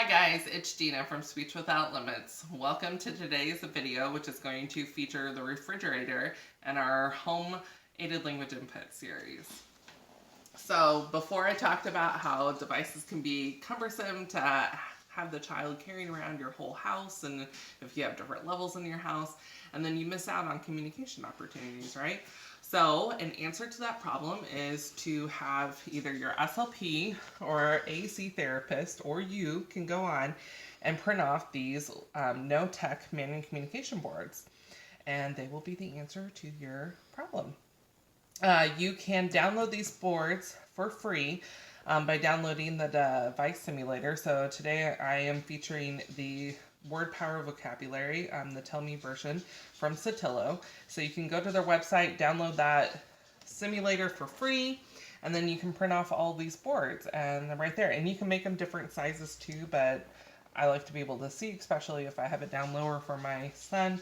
Hi guys, it's Gina from Speech Without Limits. Welcome to today's video, which is going to feature the refrigerator and our home aided language input series. So before I talked about how devices can be cumbersome to have the child carrying around your whole house, and if you have different levels in your house, and then you miss out on communication opportunities, right? So an answer to that problem is to have either your SLP or AAC therapist, or you can go on and print off these no-tech manual communication boards, and they will be the answer to your problem. You can download these boards for free by downloading the device simulator. So today I am featuring the word power vocabulary, the Tell Me version from Satillo. So you can go to their website, download that simulator for free, and then you can print off all these boards, and they're right there. And you can make them different sizes too, but I like to be able to see, especially if I have it down lower for my son.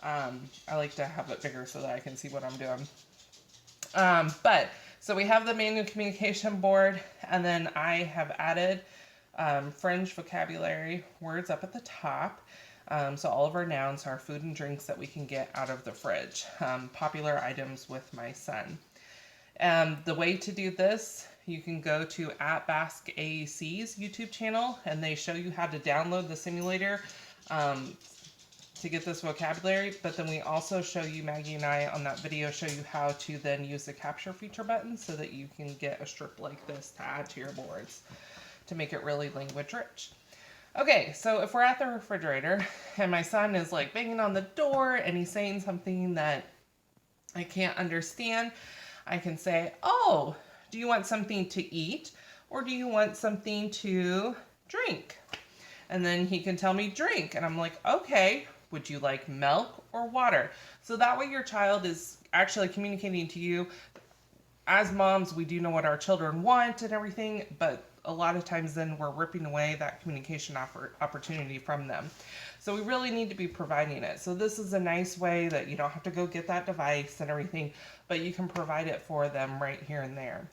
I like to have it bigger so that I can see what I'm doing. So we have the manual communication board, and then I have added fringe vocabulary words up at the top. So all of our nouns are food and drinks that we can get out of the fridge. Popular items with my son. The way to do this, you can go to @BaskAAC's YouTube channel, and they show you how to download the simulator to get this vocabulary, but then we also show you, Maggie and I on that video, show you how to then use the capture feature button so that you can get a strip like this to add to your boards to make it really language rich. Okay, so if we're at the refrigerator and my son is like banging on the door and he's saying something that I can't understand, I can say, oh, do you want something to eat or do you want something to drink? And then he can tell me drink, and I'm like, okay, would you like milk or water? So that way your child is actually communicating to you. As moms, we do know what our children want and everything, but a lot of times then we're ripping away that communication opportunity from them. So we really need to be providing it. So this is a nice way that you don't have to go get that device and everything, but you can provide it for them right here and there.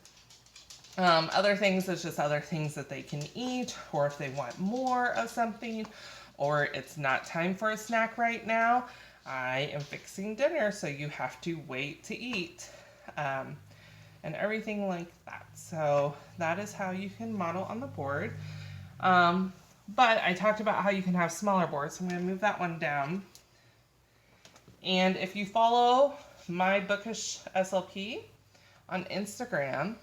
Other things is just other things that they can eat, or if they want more of something, or it's not time for a snack right now. I am fixing dinner, so you have to wait to eat. And everything like that. So that is how you can model on the board. But I talked about how you can have smaller boards, so I'm going to move that one down. And if you follow my bookish SLP on Instagram,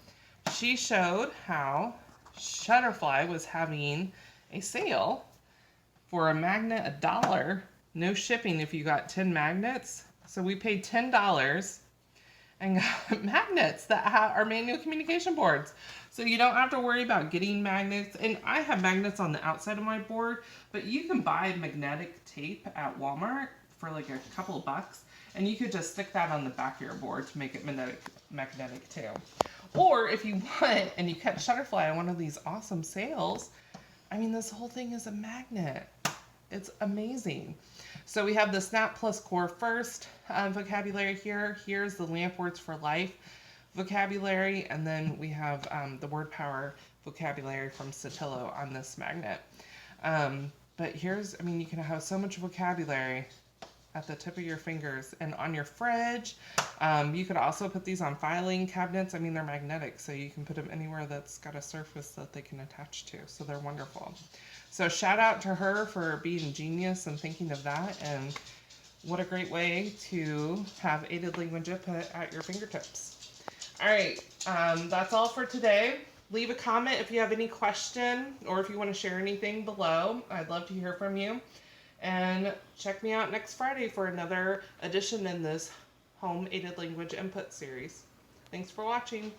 she showed how Shutterfly was having a sale for a magnet $1, no shipping if you got 10 magnets. So we paid $10 and got magnets that are manual communication boards. So you don't have to worry about getting magnets. And I have magnets on the outside of my board, but you can buy magnetic tape at Walmart for like a couple of bucks, and you could just stick that on the back of your board to make it magnetic too. Or if you want, and you catch Shutterfly on one of these awesome sales, I mean, this whole thing is a magnet. It's amazing. So we have the Snap Plus Core First vocabulary here. Here's the Lamp Words for Life vocabulary, and then we have the Word Power vocabulary from Satillo on this magnet. But here's, I mean, you can have so much vocabulary at the tip of your fingers and on your fridge. You could also put these on filing cabinets. I mean, they're magnetic, so you can put them anywhere that's got a surface that they can attach to. So they're wonderful. So shout out to her for being genius and thinking of that, and what a great way to have aided language input at your fingertips. All right, that's all for today. Leave a comment if you have any question or if you want to share anything below. I'd love to hear from you. And check me out next Friday for another edition in this Home Aided Language Input series. Thanks for watching.